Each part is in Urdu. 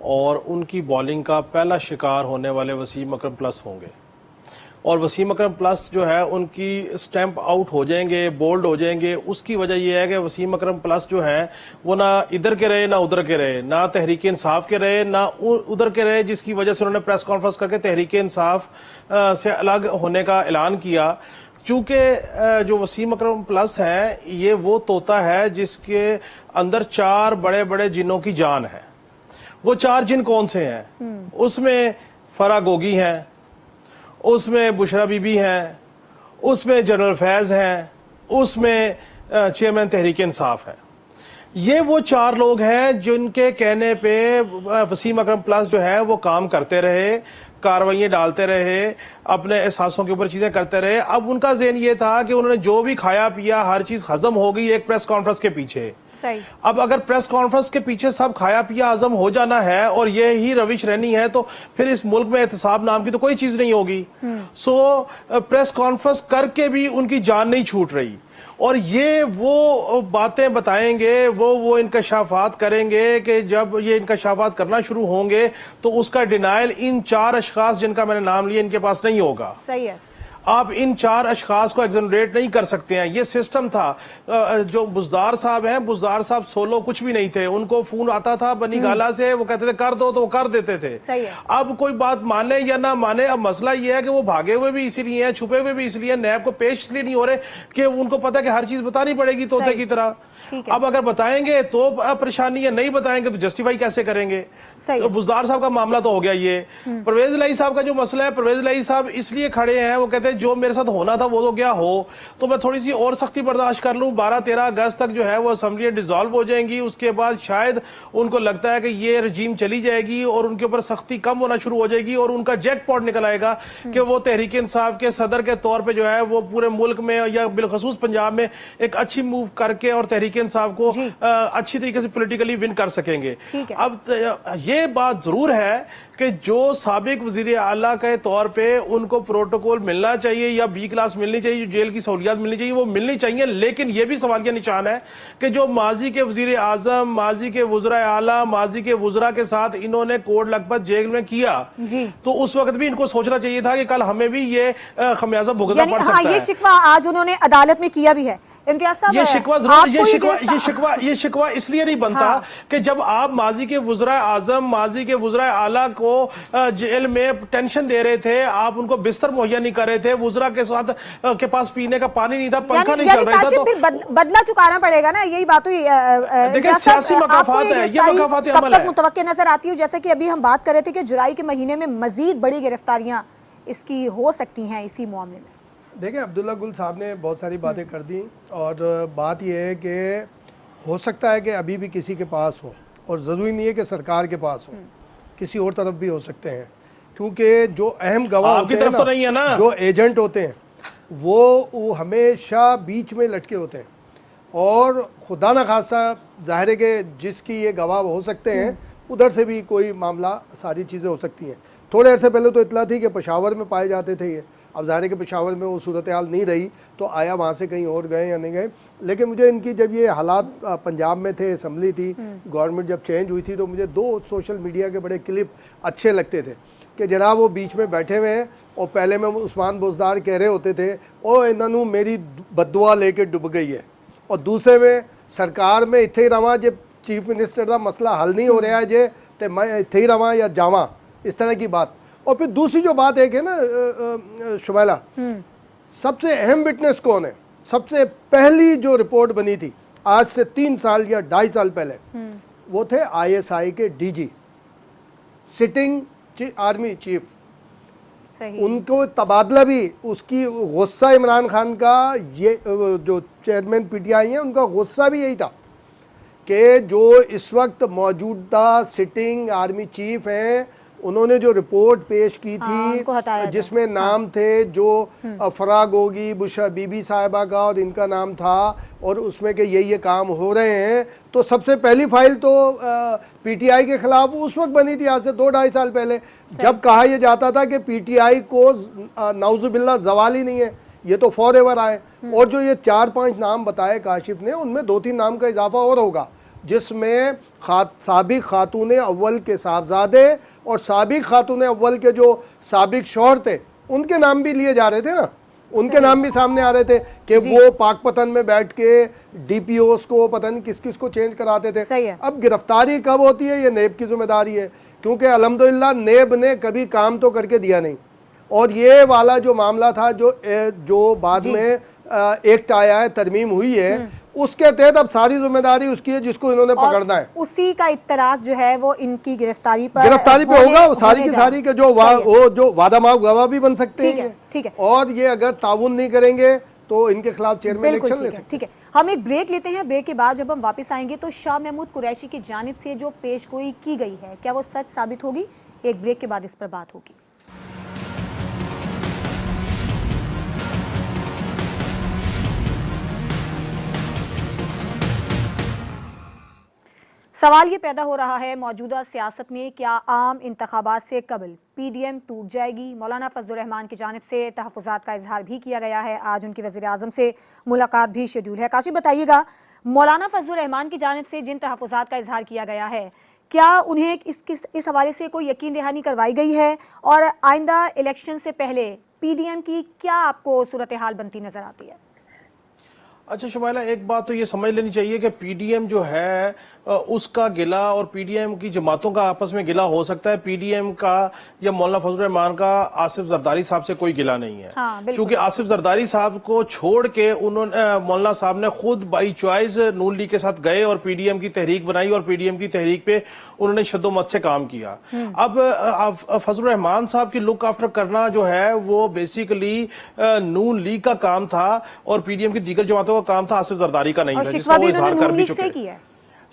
اور ان کی بولنگ کا پہلا شکار ہونے والے وسیم اکرم پلس ہوں گے. اور وسیم اکرم پلس جو ہے ان کی سٹیمپ آؤٹ ہو جائیں گے, بولڈ ہو جائیں گے. اس کی وجہ یہ ہے کہ وسیم اکرم پلس جو ہے وہ نہ ادھر کے رہے نہ ادھر کے رہے, نہ تحریک انصاف کے رہے نہ ادھر کے رہے, جس کی وجہ سے انہوں نے پریس کانفرنس کر کے تحریک انصاف سے الگ ہونے کا اعلان کیا. چونکہ جو وسیم اکرم پلس ہے یہ وہ طوطا ہے جس کے اندر 4 بڑے بڑے جنوں کی جان ہے. وہ 4 جن کون سے ہیں؟ اس میں فرا گوگی ہیں, اس میں بشرا بی بی ہیں, اس میں جنرل فیض ہیں, اس میں چیئرمین تحریک انصاف ہے. یہ وہ 4 لوگ ہیں جن کے کہنے پہ وسیم اکرم پلس جو ہے وہ کام کرتے رہے, کارروائیاں ڈالتے رہے, اپنے احساسوں کے اوپر چیزیں کرتے رہے. اب ان کا ذہن یہ تھا کہ انہوں نے جو بھی کھایا پیا ہر چیز ہضم ہو گئی ایک پریس کانفرنس کے پیچھے. صحیح. اب اگر پریس کانفرنس کے پیچھے سب کھایا پیا ہضم ہو جانا ہے اور یہی روش رہنی ہے تو پھر اس ملک میں احتساب نام کی تو کوئی چیز نہیں ہوگی. سو پریس کانفرنس کر کے بھی ان کی جان نہیں چھوٹ رہی, اور یہ وہ باتیں بتائیں گے, وہ انکشافات کریں گے کہ جب یہ انکشافات کرنا شروع ہوں گے تو اس کا ڈینائل ان 4 اشخاص جن کا میں نے نام لیا ان کے پاس نہیں ہوگا. صحیح ہے. آپ ان 4 اشخاص کو ایگزنریٹ نہیں کر سکتے ہیں. یہ سسٹم تھا. جو بزدار صاحب ہیں, بزدار صاحب سولو کچھ بھی نہیں تھے. ان کو فون آتا تھا بنی گالا سے, وہ کہتے تھے کر دو تو وہ کر دیتے تھے. صحیح ہے. اب کوئی بات مانے یا نہ مانے, اب مسئلہ یہ ہے کہ وہ بھاگے ہوئے بھی اسی لیے ہیں, چھپے ہوئے بھی اس لیے, نیب کو پیش اس لیے نہیں ہو رہے کہ ان کو پتا کہ ہر چیز بتانی پڑے گی طوطے کی طرح. اب اگر بتائیں گے تو پریشانی ہے, نہیں بتائیں گے تو جسٹیفائی کیسے کریں گے. تو بزدار صاحب کا معاملہ تو ہو گیا. یہ پرویز الہی صاحب کا جو مسئلہ ہے, پرویز الہی صاحب اس لیے کھڑے ہیں, وہ کہتے ہیں جو میرے ساتھ ہونا تھا وہ تو کیا ہو, تو میں تھوڑی سی اور سختی برداشت کر لوں. 12-13 اگست تک جو ہے وہ اسمبلیاں ڈیزالو ہو جائیں گی. اس کے بعد شاید ان کو لگتا ہے کہ یہ رجیم چلی جائے گی اور ان کے اوپر سختی کم ہونا شروع ہو جائے گی, اور ان کا جیک پاٹ نکل آئے گا کہ وہ تحریک انصاف کے صدر کے طور پہ جو ہے وہ پورے ملک میں یا بالخصوص پنجاب میں ایک اچھی موو کر کے اور تحریک انصاف کو اچھی طریقے سے پولیٹیکلی ون کر سکیں گے. اب یہ بات ضرور ہے کہ جو سابق وزیر اعلیٰ کے طور پہ ان کو پروٹوکول ملنا چاہیے یا بی کلاس ملنی چاہیے, جو جیل کی سہولیات ملنی چاہیے وہ ملنی چاہیے. لیکن یہ بھی سوالیہ نشان ہے کہ جو ماضی کے وزیر اعظم, ماضی کے وزراء اعلیٰ, ماضی کے وزراء کے ساتھ انہوں نے کوڈ لکھپت جیل میں کیا, تو اس وقت بھی ان کو سوچنا چاہیے تھا کہ کل ہمیں بھی یہ خمیازہ بھگتنا پڑ سکتا ہے. یہ شکوہ آج انہوں نے عدالت میں کیا بھی ہے. امتیاز صاحب, یہ شکوہ اس لیے نہیں بنتا کہ جب آپ ماضی کے وزراء اعظم, ماضی کے وزراء اعلیٰ کو جیل میں ٹینشن دے رہے تھے, آپ ان کو بستر مہیا نہیں کر رہے تھے, وزراء کے ساتھ کے پاس پینے کا پانی نہیں تھا, پنکھا نہیں چل رہا تھا, تو بدلہ چکانا پڑے گا نا. یہی بات ہوئی. دیکھیں سیاسی مقافات ہے, یہ مقافات عمل ہے. کب تک متوقع نظر آتی ہے؟ جیسے کہ ابھی ہم بات کر رہے تھے کہ جولائی کے مہینے میں مزید بڑی گرفتاریاں اس کی ہو سکتی ہیں اسی معاملے میں. دیکھیں عبداللہ گل صاحب نے بہت ساری باتیں کر دیں, اور بات یہ ہے کہ ہو سکتا ہے کہ ابھی بھی کسی کے پاس ہو, اور ضروری نہیں ہے کہ سرکار کے پاس ہو, کسی اور طرف بھی ہو سکتے ہیں, کیونکہ جو اہم گواہ ہوتے ہیں نا, جو ایجنٹ ہوتے ہیں وہ ہمیشہ بیچ میں لٹکے ہوتے ہیں, اور خدا نہ خاصہ ظاہر ہے کہ جس کی یہ گواہ ہو سکتے ہیں ادھر سے بھی کوئی معاملہ, ساری چیزیں ہو سکتی ہیں. تھوڑے عرصے پہلے تو اطلاع تھی کہ پشاور میں پائے جاتے تھے یہ, اب ظاہر ہے کہ پشاور میں وہ صورتحال نہیں رہی, تو آیا وہاں سے کہیں اور گئے یا نہیں گئے. لیکن مجھے ان کی جب یہ حالات پنجاب میں تھے, اسمبلی تھی, گورنمنٹ جب چینج ہوئی تھی, تو مجھے 2 سوشل میڈیا کے بڑے کلپ اچھے لگتے تھے کہ جناب وہ بیچ میں بیٹھے ہوئے ہیں, اور پہلے میں عثمان بزدار کہہ رہے ہوتے تھے او انہوں میری بددعا لے کے ڈب گئی ہے, اور دوسرے میں سرکار میں اتھے ہی رواں جب چیف منسٹر کا مسئلہ حل نہیں ہو رہا ہے جے تو میں اتھے ہی رواں یا جاواں, اس طرح کی بات. اور پھر دوسری جو بات ایک ہے نا شمائلہ, سب سے اہم وٹنس کون ہے؟ سب سے پہلی جو رپورٹ بنی تھی آج سے 3 سال یا 2.5 سال پہلے, وہ تھے ISI کے DG, سٹنگ آرمی چیف. ان کو تبادلہ بھی, اس کی غصہ عمران خان کا, یہ جو چیئرمین PTI ہیں ان کا غصہ بھی یہی تھا کہ جو اس وقت موجودہ سٹنگ آرمی چیف ہیں انہوں نے جو رپورٹ پیش کی تھی جس میں نام تھے جو فرا گوگی, بشرا بی بی صاحبہ کا, اور ان کا نام تھا, اور اس میں کہ یہ کام ہو رہے ہیں, تو سب سے پہلی فائل تو PTI کے خلاف اس وقت بنی تھی آج سے 2-2.5 سال پہلے, جب کہا یہ جاتا تھا کہ PTI کو نعوذ باللہ زوال ہی نہیں ہے, یہ تو فور ایور آئے. اور جو یہ 4-5 نام بتائے کاشف نے, ان میں 2-3 نام کا اضافہ اور ہوگا, جس میں سابق خاتون اول کے صاحبزادے اور سابق خاتون اول کے جو سابق شوہر تھے ان کے نام بھی لیے جا رہے تھے نا, ان کے نام بھی سامنے آ رہے تھے کہ وہ پاک پتن میں بیٹھ کے ڈی پی اوز کو پتہ نہیں کس کس کو چینج کراتے تھے. اب گرفتاری کب ہوتی ہے یہ نیب کی ذمہ داری ہے, کیونکہ الحمدللہ نیب نے کبھی کام تو کر کے دیا نہیں. اور یہ والا جو معاملہ تھا جو بعد میں ایکٹ آیا ہے, ترمیم ہوئی ہے, اس کے تحت اب ساری ذمہ داری اس کی ہے جس کو انہوں نے پکڑنا ہے. اسی کا اطلاق جو ہے وہ ان کی گرفتاری پہ ہوگا, ساری کی ساری کے جو وعدہ معاف گواہ بھی بن سکتے ہیں, اور یہ اگر تعاون نہیں کریں گے تو ان کے خلاف چیئرمین ایکشن لے سکتے ہیں. ٹھیک ہے, ہم ایک بریک لیتے ہیں. بریک کے بعد جب ہم واپس آئیں گے تو شاہ محمود قریشی کی جانب سے جو پیش گوئی کی گئی ہے کیا وہ سچ ثابت ہوگی؟ ایک بریک کے بعد اس پر بات ہوگی. سوال یہ پیدا ہو رہا ہے موجودہ سیاست میں کیا عام انتخابات سے قبل پی ڈی ایم ٹوٹ جائے گی؟ مولانا فضل الرحمان کی جانب سے تحفظات کا اظہار بھی کیا گیا ہے. آج ان کی وزیر اعظم سے ملاقات بھی شیڈول ہے. کاشف بتائیے گا, مولانا فضل الرحمان کی جانب سے جن تحفظات کا اظہار کیا گیا ہے کیا انہیں اس حوالے سے کوئی یقین دہانی کروائی گئی ہے, اور آئندہ الیکشن سے پہلے پی ڈی ایم کی کیا آپ کو صورتحال بنتی نظر آتی ہے؟ اچھا شمائلہ, ایک بات تو یہ سمجھ لینی چاہیے کہ پی ڈی ایم جو ہے اس کا گلہ اور پی ڈی ایم کی جماعتوں کا آپس میں گلہ ہو سکتا ہے, پی ڈی ایم کا یا مولانا فضل الرحمان کا آصف زرداری صاحب سے کوئی گلہ نہیں ہے. چونکہ آصف زرداری صاحب کو چھوڑ کے مولانا صاحب نے خود بائی چوائس نون لیگ کے ساتھ گئے اور پی ڈی ایم کی تحریک بنائی, اور پی ڈی ایم کی تحریک پہ انہوں نے شد و مت سے کام کیا. اب فضل الرحمان صاحب کی لک آفٹر کرنا جو ہے وہ بیسیکلی نون لیگ کا کام تھا, اور پی ڈی ایم کی دیگر جماعتوں کا کام تھا, آصف زرداری کا نہیں تھا, جس کا وہ اظہار کر بھی چکے.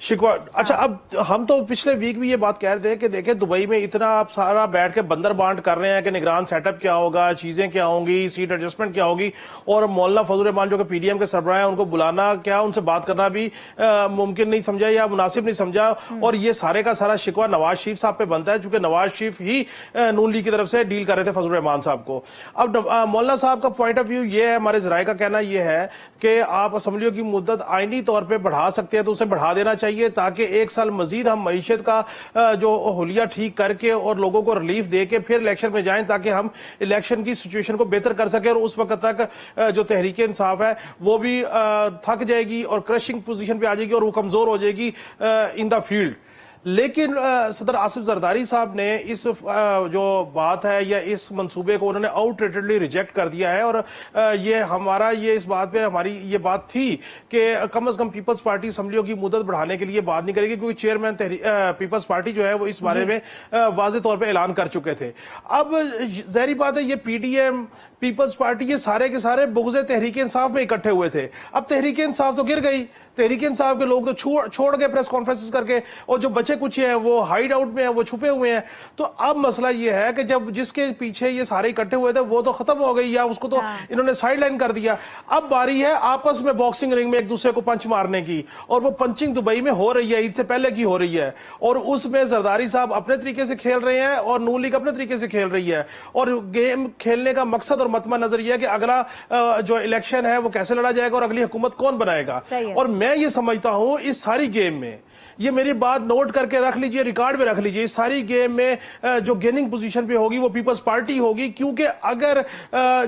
شکوہ اچھا, اب ہم تو پچھلے ویک بھی یہ بات کہہ رہے تھے کہ دیکھیں دبئی میں اتنا آپ سارا بیٹھ کے بندر بانٹ کر رہے ہیں کہ نگران سیٹ اپ کیا ہوگا, چیزیں کیا ہوں گی, سیٹ ایڈجسٹمنٹ کیا ہوگی, اور مولانا فضل الرحمان جو کہ پی ڈی ایم کے سربراہ ہیں ان کو بلانا کیا, ان سے بات کرنا بھی ممکن نہیں سمجھا یا مناسب نہیں سمجھا, اور یہ سارے کا سارا شکوہ نواز شریف صاحب پہ بنتا ہے, چونکہ نواز شریف ہی نون لیگ کی طرف سے ڈیل کر رہے تھے فضل الرحمان صاحب کو. اب مولانا صاحب کا پوائنٹ آف ویو یہ ہے, ہمارے ذرائع کا کہنا یہ ہے کہ آپ اسمبلیوں کی مدت آئینی طور پہ بڑھا سکتے ہیں تو اسے بڑھا دینا چاہیے, تاکہ ایک سال مزید ہم معیشت کا جو حلیہ ٹھیک کر کے اور لوگوں کو ریلیف دے کے پھر الیکشن میں جائیں, تاکہ ہم الیکشن کی سچویشن کو بہتر کر سکیں, اور اس وقت تک جو تحریک انصاف ہے وہ بھی تھک جائے گی اور کرشنگ پوزیشن پہ آ جائے گی اور وہ کمزور ہو جائے گی ان دا فیلڈ. لیکن صدر آصف زرداری صاحب نے اس جو بات ہے یا اس منصوبے کو انہوں نے آؤٹ ریٹڈلی ریجیکٹ کر دیا ہے, اور یہ ہمارا یہ اس بات پہ ہماری یہ بات تھی کہ کم از کم پیپلز پارٹی اسمبلیوں کی مدت بڑھانے کے لیے بات نہیں کرے گی, کیونکہ چیئرمین پیپلز پارٹی جو ہے وہ اس بارے میں واضح طور پہ اعلان کر چکے تھے. اب ظاہری بات ہے یہ P D M Peoples Party یہ سارے کے سارے بغض تحریک انصاف میں اکٹھے ہوئے تھے. اب تحریک انصاف تو گر گئی, تحریک انصاف کے لوگ تو چھوڑ گئے پریس کانفرنسز کر کے, اور جو بچے کچھ ہیں وہ ہائیڈ آؤٹ میں ہیں, وہ چھپے ہوئے ہیں. تو اب مسئلہ یہ ہے کہ جب جس کے پیچھے یہ سارے اکٹھے ہوئے تھے وہ تو ختم ہو گئی, یا اس کو تو انہوں نے سائیڈ لائن کر دیا. اب باری ہے آپس میں باکسنگ رنگ میں ایک دوسرے کو پنچ مارنے کی, اور وہ پنچنگ دبئی میں ہو رہی ہے, عید سے پہلے کی ہو رہی ہے, اور اس میں زرداری صاحب اپنے طریقے سے کھیل رہے ہیں اور نون لیگ اپنے طریقے سے کھیل رہی ہے, اور گیم کھیلنے کا مقصد اور متمع نظر یہ ہے کہ اگلا جو الیکشن ہے وہ کیسے لڑا جائے گا اور اگلی حکومت کون بنائے گا. اور میں یہ سمجھتا ہوں اس ساری گیم میں, یہ میری بات نوٹ کر کے رکھ لیجئے, ریکارڈ میں رکھ لیجئے, اس ساری گیم میں جو گیننگ پوزیشن پہ ہوگی وہ پیپلز پارٹی ہوگی, کیونکہ اگر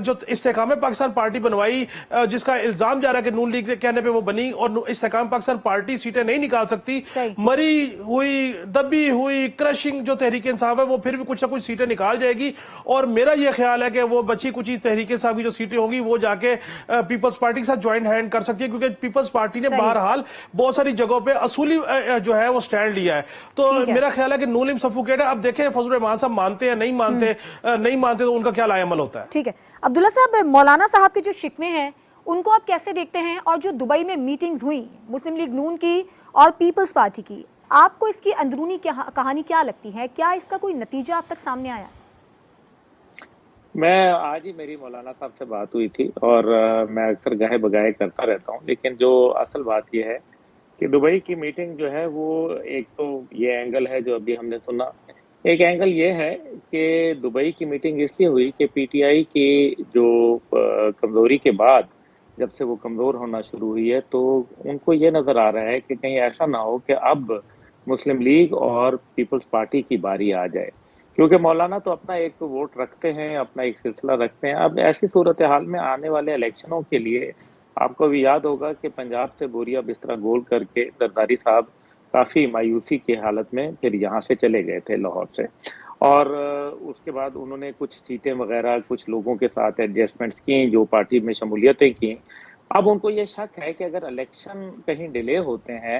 جو استحکام پاکستان پارٹی بنوائی جس کا الزام جا رہا ہے کہ نون لیگ کہنے پہ وہ بنی, اور استحکام پاکستان پارٹی سیٹیں نہیں نکال سکتی, مری ہوئی دبی ہوئی کرشنگ جو تحریک انصاف ہے وہ پھر بھی کچھ نہ کچھ سیٹیں نکال جائے گی. اور میرا یہ خیال ہے کہ وہ بچی کچھ تحریک انصاف کی جو سیٹیں ہوں گی وہ جا کے پیپلز پارٹی کے ساتھ جوائنٹ ہینڈ کر سکتی ہے, کیونکہ پیپلز پارٹی نے بہرحال بہت ساری جگہوں پہ اصولی جو ہے وہ سٹینڈ لیا ہے. تو میرا خیال ہے کہ نون لیگ سفوکیٹ ہے. اب دیکھیں فضل الرحمان صاحب مانتے ہیں نہیں مانتے تو ان کا کیا لائے عمل ہوتا ہے. ٹھیک ہے عبداللہ صاحب, مولانا صاحب کے جو شکوے ہیں ان کو آپ کیسے دیکھتے ہیں, اور جو دبئی میں میٹنگز ہوئی مسلم لیگ نون کی اور پیپلز پارٹی کی, آپ کو اس کی اندرونی کہانی کیا لگتی ہے, کیا اس کا کوئی نتیجہ اب تک سامنے آیا؟ میں آج ہی میری مولانا صاحب سے بات ہوئی تھی, اور میں اکثر گاہے بگاہے کرتا رہتا ہوں, لیکن جو اصل بات یہ ہے کہ دبئی کی میٹنگ جو ہے وہ ایک تو یہ اینگل ہے جو ابھی ہم نے سنا, ایک اینگل یہ ہے کہ دبئی کی میٹنگ اس لیے ہوئی کہ پی ٹی آئی کی جو کمزوری کے بعد جب سے وہ کمزور ہونا شروع ہوئی ہے، تو ان کو یہ نظر آ رہا ہے کہ کہیں ایسا نہ ہو کہ اب مسلم لیگ اور پیپلز پارٹی کی باری آ جائے، کیونکہ مولانا تو اپنا ایک ووٹ رکھتے ہیں، اپنا ایک سلسلہ رکھتے ہیں۔ اب ایسی صورتحال میں آنے والے الیکشنوں کے لیے آپ کو بھی یاد ہوگا کہ پنجاب سے بوریا بستر گول کر کے زرداری صاحب کافی مایوسی کی حالت میں پھر یہاں سے چلے گئے تھے لاہور سے، اور اس کے بعد انہوں نے کچھ سیٹیں وغیرہ کچھ لوگوں کے ساتھ ایڈجسٹمنٹس کی جو پارٹی میں شمولیتیں کی۔ اب ان کو یہ شک ہے کہ اگر الیکشن کہیں ڈیلے ہوتے ہیں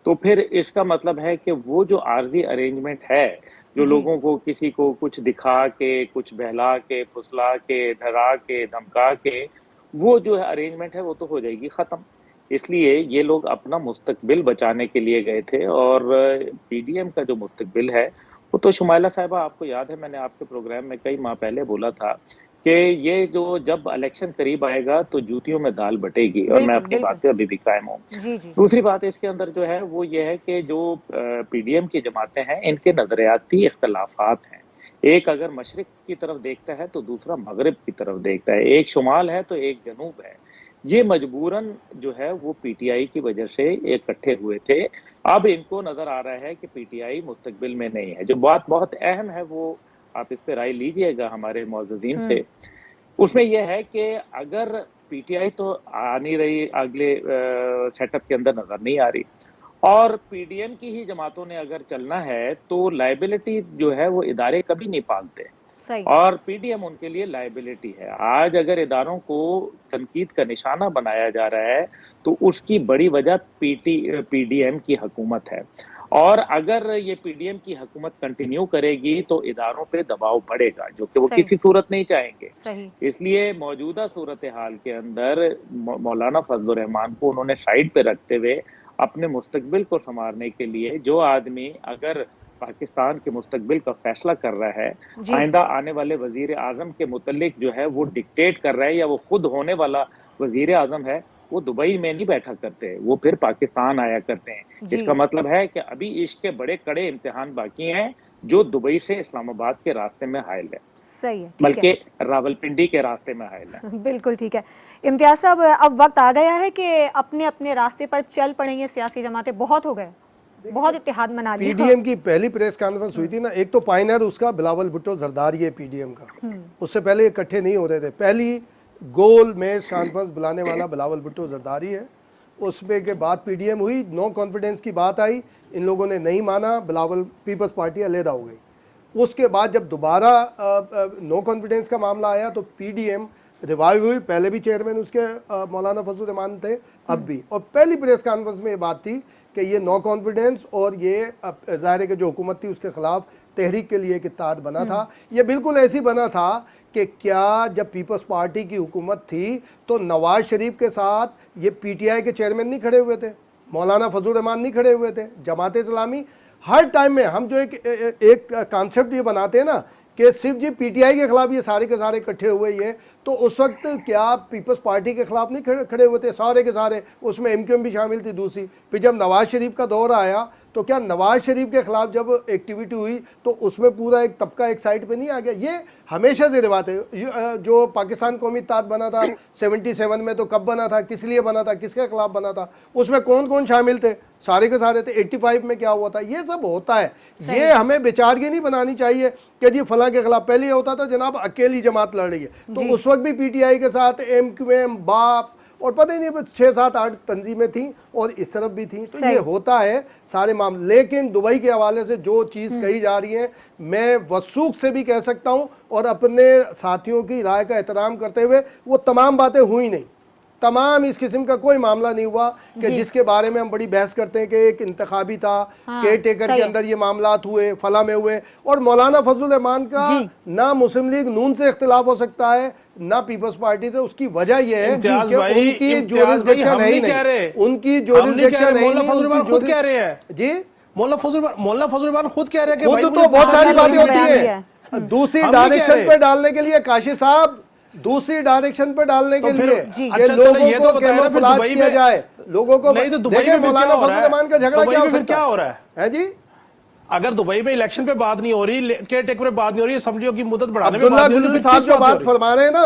تو پھر اس کا مطلب ہے کہ وہ جو عارضی ارینجمنٹ ہے جو لوگوں کو کسی کو کچھ دکھا کے کچھ بہلا کے پھسلا کے ڈرا کے دھمکا کے وہ جو ارینجمنٹ ہے وہ تو ہو جائے گی ختم۔ اس لیے یہ لوگ اپنا مستقبل بچانے کے لیے گئے تھے، اور پی ڈی ایم کا جو مستقبل ہے وہ تو شمائلہ صاحبہ آپ کو یاد ہے میں نے آپ کے پروگرام میں کئی ماہ پہلے بولا تھا کہ یہ جو جب الیکشن قریب آئے گا تو جوتیوں میں دال بٹے گی، اور میں اپنی بات پہ ابھی بھی قائم ہوں۔ دوسری بات اس کے اندر جو ہے وہ یہ ہے کہ جو پی ڈی ایم کی جماعتیں ہیں ان کے نظریاتی اختلافات ہیں، ایک اگر مشرق کی طرف دیکھتا ہے تو دوسرا مغرب کی طرف دیکھتا ہے، ایک شمال ہے تو ایک جنوب ہے۔ یہ مجبوراً جو ہے وہ پی ٹی آئی کی وجہ سے اکٹھے ہوئے تھے۔ اب ان کو نظر آ رہا ہے کہ پی ٹی آئی مستقبل میں نہیں ہے۔ جو بات بہت اہم ہے وہ آپ اس پہ رائے لیجئے گا ہمارے معززین سے، اس میں یہ ہے کہ اگر پی ٹی آئی تو آ نہیں رہی، اگلے سیٹ اپ کے اندر نظر نہیں آ رہی، اور پی ڈی ایم کی ہی جماعتوں نے اگر چلنا ہے تو لائبلٹی جو ہے وہ ادارے کبھی نہیں پالتے، اور پی ڈی ایم ان کے لیے لائبلٹی ہے۔ آج اگر اداروں کو تنقید کا نشانہ بنایا جا رہا ہے تو اس کی بڑی وجہ پی ڈی ایم کی حکومت ہے، اور اگر یہ پی ڈی ایم کی حکومت کنٹینیو کرے گی تو اداروں پہ دباؤ بڑھے گا، جو کہ وہ کسی صورت نہیں چاہیں گے۔ اس لیے موجودہ صورتحال کے اندر مولانا فضل الرحمان کو انہوں نے سائیڈ پہ رکھتے ہوئے اپنے مستقبل کو سنوارنے کے لیے، جو آدمی اگر پاکستان کے مستقبل کا فیصلہ کر رہا ہے، آئندہ آنے والے وزیر اعظم کے متعلق جو ہے وہ ڈکٹیٹ کر رہا ہے یا وہ خود ہونے والا وزیر اعظم ہے، وہ دبئی میں نہیں بیٹھا کرتے، وہ پھر پاکستان آیا کرتے ہیں۔ اس کا مطلب ہے کہ ابھی اس کے بڑے کڑے امتحان باقی ہیں جو دبئی سے اسلام آباد کے راستے میں حائل ہے، صحیح ہے، بلکہ راولپنڈی کے راستے میں حائل ہے۔ بالکل ٹھیک ہے امتیاز صاحب، اب وقت آ گیا ہے کہ اپنے اپنے راستے پر چل پڑیں گے سیاسی جماعتیں، بہت ہو گئے، بہت اتحاد منا لیا۔ پی ڈی ایم کی پہلی پریس کانفرنس ہوئی تھی نا، ایک تو پائنر اس کا بلاول بھٹو زرداری ہے پی ڈی ایم کا، اس سے پہلے اکٹھے نہیں ہو رہے تھے، پہلی گول میز کانفرنس بلانے والا بلاول بھٹو زرداری ہے، اس میں کے بعد پی ڈی ایم ہوئی، نو کانفیڈنس کی بات آئی، ان لوگوں نے نہیں مانا، بلاول پیپلز پارٹی علیحدہ ہو گئی۔ اس کے بعد جب دوبارہ نو کانفیڈنس کا معاملہ آیا تو پی ڈی ایم ریوائیو ہوئی، پہلے بھی چیئرمین اس کے مولانا فضل الرحمان تھے، اب بھی، اور پہلی پریس کانفرنس میں یہ بات تھی کہ یہ نو کانفیڈنس اور یہ ظاہر ہے کہ جو حکومت تھی اس کے خلاف تحریک کے لیے ایک اتحاد بنا تھا۔ یہ بالکل ایسی بنا تھا کہ کیا جب پیپلز پارٹی کی حکومت تھی تو نواز شریف کے ساتھ یہ پی ٹی آئی کے چیئرمین نہیں کھڑے ہوئے تھے، مولانا فضل الرحمان نہیں کھڑے ہوئے تھے، جماعت اسلامی ہر ٹائم میں ہم جو ایک کانسیپٹ یہ بناتے ہیں نا کہ صرف جی پی ٹی آئی کے خلاف یہ سارے کے سارے اکٹھے ہوئے یہ، تو اس وقت کیا پیپلز پارٹی کے خلاف نہیں کھڑے ہوئے تھے سارے کے سارے، اس میں ایم کیو ایم بھی شامل تھی دوسری۔ پھر جب نواز شریف کا دور آیا تو کیا نواز شریف کے خلاف جب ایکٹیویٹی ہوئی تو اس میں پورا ایک طبقہ ایک سائڈ پہ نہیں آ گیا؟ یہ ہمیشہ سے روایت ہے۔ جو پاکستان قومی اتحاد بنا تھا 77 میں تو کب بنا تھا، کس لیے بنا تھا، کس کے خلاف بنا تھا، اس میں کون کون شامل تھے؟ سارے کے سارے تھے۔ 85 میں کیا ہوا تھا؟ یہ سب ہوتا ہے۔ یہ ہمیں بیچارگی نہیں بنانی چاہیے کہ جی فلاں کے خلاف، پہلے یہ ہوتا تھا جناب اکیلی جماعت لڑ رہی ہے، تو اس وقت بھی پی ٹی آئی کے ساتھ ایم کیو ایم، باپ اور پتہ ہی نہیں 6 7 8 تنظیمیں تھیں اور اس طرف بھی تھیں، تو یہ ہوتا ہے سارے معاملے۔ لیکن دبئی کے حوالے سے جو چیز کہی جا رہی ہے، میں وثوق سے بھی کہہ سکتا ہوں اور اپنے ساتھیوں کی رائے کا احترام کرتے ہوئے، وہ تمام باتیں ہوئی نہیں، تمام اس قسم کا کوئی معاملہ نہیں ہوا کہ جس کے بارے میں ہم بڑی بحث کرتے ہیں کہ ایک انتخابی تھا، کیئر ٹیکر کے اندر یہ معاملات ہوئے، فلاں میں ہوئے۔ اور مولانا فضل الرحمان کا نہ مسلم لیگ نون سے اختلاف ہو سکتا ہے نہ پیپلز پارٹی سے، اس کی وجہ یہ ہے کہ ان کی جورسڈکشن ہے ہی نہیں، ان کی جورسڈکشن ہے ہی نہیں۔ خود کہہ رہے ہیں جی مولانا فضل الرحمان خود کہہ رہے ہیں کہ خود تو بہت ساری باتیں ہوتی ہیں دوسری ڈائریکشن پہ ڈالنے کے لیے، کاشف صاحب دوسری ڈائریکشن پہ ڈالنے کے لیے کہ لوگوں کو کیموفلاج کیا جائے، لوگوں کو دیکھیں مولانا فضل الرحمان کا جھگڑا کیا ہو رہا ہے جی؟ اگر دبئی میں الیکشن پہ بات نہیں ہو رہی، کیئر ٹیکر پہ بات نہیں ہو رہی، اسمبلیوں کی مدت بڑھانے پہ عبداللہ گلزن صاحب جو بات فرما رہے ہیں نا،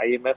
IMF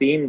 3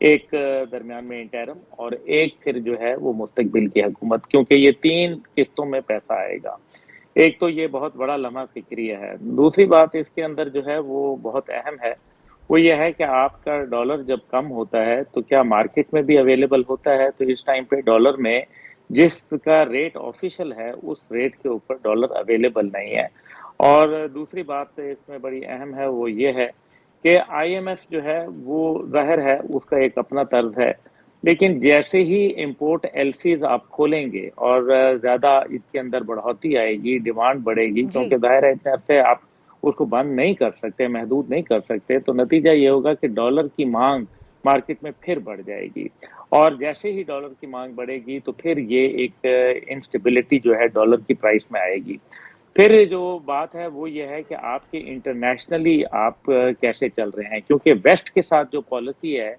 ایک درمیان میں انٹرم اور ایک پھر جو ہے وہ مستقبل کی حکومت، کیونکہ یہ 3 قسطوں میں پیسہ آئے گا۔ ایک تو یہ بہت بڑا لمحہ فکریہ ہے، دوسری بات اس کے اندر جو ہے وہ بہت اہم ہے، وہ یہ ہے کہ آپ کا ڈالر جب کم ہوتا ہے تو کیا مارکیٹ میں بھی اویلیبل ہوتا ہے؟ تو اس ٹائم پہ ڈالر میں جس کا ریٹ آفیشل ہے اس ریٹ کے اوپر ڈالر اویلیبل نہیں ہے۔ اور دوسری بات اس میں بڑی اہم ہے، وہ یہ ہے کہ آئی ایم ایف جو ہے وہ ظاہر ہے اس کا ایک اپنا طرز ہے، لیکن جیسے ہی امپورٹ ایل سیز آپ کھولیں گے اور زیادہ اس کے اندر بڑھوتی آئے گی، ڈیمانڈ بڑھے گی، کیونکہ ظاہر ہے اتنے عرصے آپ اس کو بند نہیں کر سکتے، محدود نہیں کر سکتے، تو نتیجہ یہ ہوگا کہ ڈالر کی مانگ مارکیٹ میں پھر بڑھ جائے گی، اور جیسے ہی ڈالر کی مانگ بڑھے گی تو پھر یہ ایک انسٹیبلٹی جو ہے ڈالر کی پرائس میں آئے گی۔ پھر جو بات ہے وہ یہ ہے کہ آپ کے انٹرنیشنلی آپ کیسے چل رہے ہیں، کیونکہ ویسٹ کے ساتھ جو پالیسی ہے،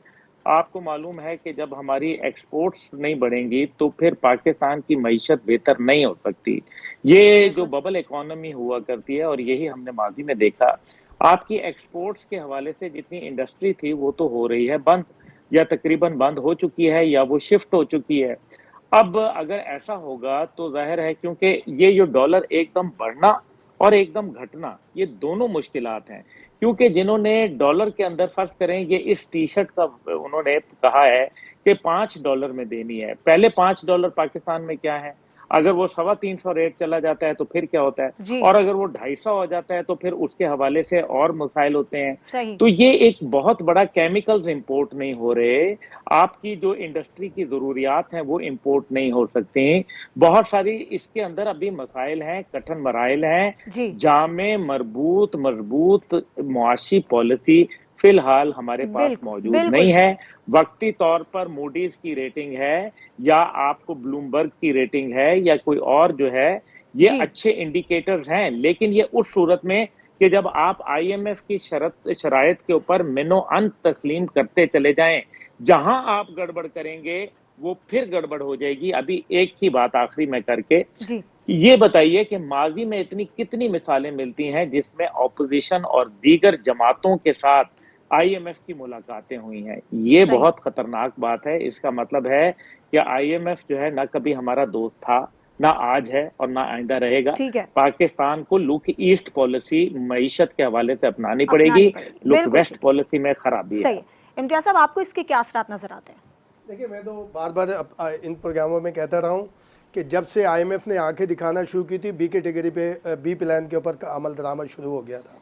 آپ کو معلوم ہے کہ جب ہماری ایکسپورٹس نہیں بڑھیں گی تو پھر پاکستان کی معیشت بہتر نہیں ہو سکتی۔ یہ جو ببل اکانومی ہوا کرتی ہے، اور یہی ہم نے ماضی میں دیکھا، آپ کی ایکسپورٹس کے حوالے سے جتنی انڈسٹری تھی وہ تو ہو رہی ہے بند، یا تقریباً بند ہو چکی ہے، یا وہ شفٹ ہو چکی ہے۔ اب اگر ایسا ہوگا تو ظاہر ہے کیونکہ یہ جو ڈالر ایک دم بڑھنا اور ایک دم گھٹنا، یہ دونوں مشکلات ہیں، کیونکہ جنہوں نے ڈالر کے اندر فرض کریں یہ اس ٹی شرٹ کا انہوں نے کہا ہے کہ $5 میں دینی ہے، پہلے $5 پاکستان میں کیا ہے؟ اگر وہ 350 ریٹ چلا جاتا ہے تو پھر کیا ہوتا ہے، اور اگر وہ 250 ہو جاتا ہے تو پھر اس کے حوالے سے اور مسائل ہوتے ہیں۔ تو یہ ایک بہت بڑا کیمیکلز امپورٹ نہیں ہو رہے، آپ کی جو انڈسٹری کی ضروریات ہیں وہ امپورٹ نہیں ہو سکتے، بہت ساری اس کے اندر ابھی مسائل ہیں، کٹھن مراحل ہیں، جامع مضبوط معاشی پالیسی فی الحال ہمارے پاس موجود نہیں ہے۔ وقتی طور پر موڈیز کی ریٹنگ ہے، یا آپ کو بلومبرگ کی ریٹنگ ہے، یا کوئی اور جو ہے، یہ اچھے انڈیکیٹرز ہیں، لیکن یہ اس صورت میں کہ جب آپ آئی ایم ایف کی شرائط کے اوپر منو ان تسلیم کرتے چلے جائیں، جہاں آپ گڑبڑ کریں گے وہ پھر گڑبڑ ہو جائے گی۔ ابھی ایک ہی بات آخری میں کر کے یہ بتائیے کہ ماضی میں کتنی مثالیں ملتی ہیں جس میں اپوزیشن اور دیگر جماعتوں کے ساتھ آئی ایم ایف کی ملاقاتیں ہوئی ہیں؟ یہ بہت خطرناک بات ہے۔ اس کا مطلب ہے کہ آئی ایم ایف جو ہے نہ کبھی ہمارا دوست تھا، نہ آج ہے، اور نہ آئندہ رہے گا۔ پاکستان کو لک ایسٹ پالیسی معیشت کے حوالے سے اپنانی پڑے گی، لک ویسٹ پالیسی میں خرابی ہے۔ امتیاز صاحب، آپ کو اس کے کیا اثرات نظر آتے ہیں؟ دیکھیے، میں تو بار بار ان پروگراموں میں کہتا رہا ہوں کہ جب سے آئی ایم ایف نے آنکھیں دکھانا شروع کی تھی، بی کیٹیگری پہ بی پلان کے اوپر عمل درآمد شروع ہو گیا تھا۔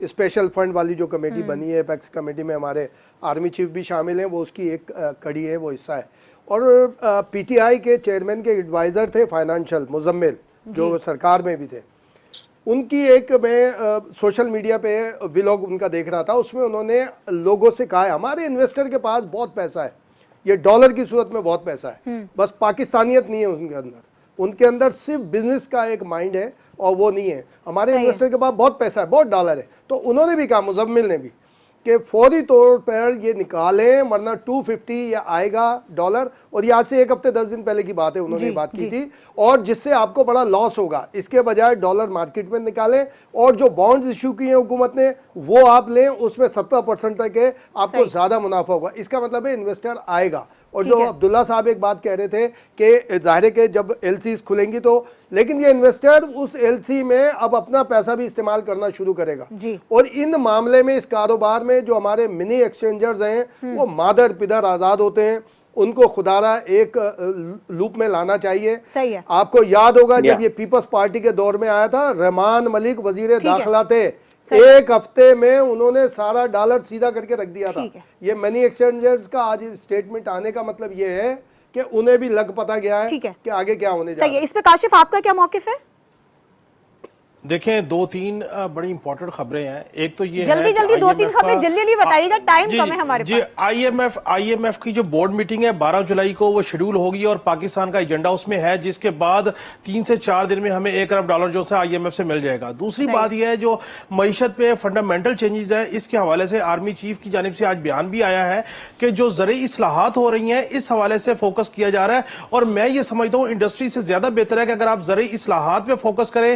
اسپیشل فنڈ والی جو کمیٹی بنی ہے، ایپیکس کمیٹی میں ہمارے آرمی چیف بھی شامل ہیں، وہ اس کی ایک کڑی ہے، وہ حصہ ہے۔ اور پی ٹی آئی کے چیئرمین کے ایڈوائزر تھے فائنانشل مزمل، جو سرکار میں بھی تھے، ان کی ایک میں سوشل میڈیا پہ ولاگ ان کا دیکھ رہا تھا، اس میں انہوں نے لوگوں سے کہا ہے ہمارے انویسٹر کے پاس بہت پیسہ ہے، یہ ڈالر کی صورت میں بہت پیسہ ہے، بس پاکستانیت نہیں ہے ان کے اندر صرف بزنس کا ایک مائنڈ ہے اور وہ نہیں ہے۔ ہمارے انویسٹر کے پاس بہت پیسہ ہے، بہت ڈالر ہے۔ تو انہوں نے بھی کہا، مزمل نے بھی، کہ فوری طور پر یہ نکالیں ورنہ 250 یہ آئے گا ڈالر، اور یہ آج سے 1 ہفتے 10 دن پہلے کی بات ہے، انہوں نے بات کی تھی، اور جس سے آپ کو بڑا لاس ہوگا، اس کے بجائے ڈالر مارکیٹ میں نکالیں، اور جو بانڈز ایشو کی ہیں حکومت نے وہ آپ لیں، اس میں 70% تک ہے، آپ کو زیادہ منافع ہوگا۔ اس کا مطلب ہے انویسٹر آئے گا۔ اور جو عبداللہ صاحب ایک بات کہہ رہے تھے کہ ظاہر ہے کہ جب ایل سیز کھلیں گی تو، لیکن یہ انویسٹر اس ایل سی میں اب اپنا پیسہ بھی استعمال کرنا شروع کرے گا، اور ان معاملے میں، اس کاروبار میں جو ہمارے منی ایکسچینجرز ہیں وہ مادر پدر آزاد ہوتے ہیں، ان کو خدارہ ایک لوپ میں لانا چاہیے۔ آپ کو یاد ہوگا جب یہ پیپلز پارٹی کے دور میں آیا تھا، رحمان ملک وزیر داخلہ تھے، 1 ہفتے میں انہوں نے سارا ڈالر سیدھا کر کے رکھ دیا تھا۔ یہ منی ایکسچینجرز کا آج اسٹیٹمنٹ آنے کا مطلب یہ ہے کہ انہیں بھی لگ پتا گیا ہے کہ آگے کیا ہونے جا رہا ہے۔ اس پہ کاشف آپ کا کیا موقف ہے؟ دیکھیں، 2-3 بڑی امپورٹنٹ خبریں ہیں۔ ایک تو یہ جلدی 2-3 خبریں جلدی بتائیے گا، ٹائم کم ہے ہمارے پاس۔ آئی ایم ایف کی جو بورڈ میٹنگ ہے 12 جولائی کو وہ شیڈول ہوگی، اور پاکستان کا ایجنڈا اس میں ہے، جس کے بعد 3 سے 4 دن میں ہمیں $1 ارب جو سے آئی ایم ایف سے مل جائے گا۔ دوسری بات یہ ہے جو معیشت پہ فنڈامنٹل چینجز ہے، اس کے حوالے سے آرمی چیف کی جانب سے آج بیان بھی آیا ہے کہ جو زرعی اصلاحات ہو رہی ہیں اس حوالے سے فوکس کیا جا رہا ہے، اور میں یہ سمجھتا ہوں انڈسٹری سے زیادہ بہتر ہے کہ اگر آپ زرعی اصلاحات پہ فوکس کریں،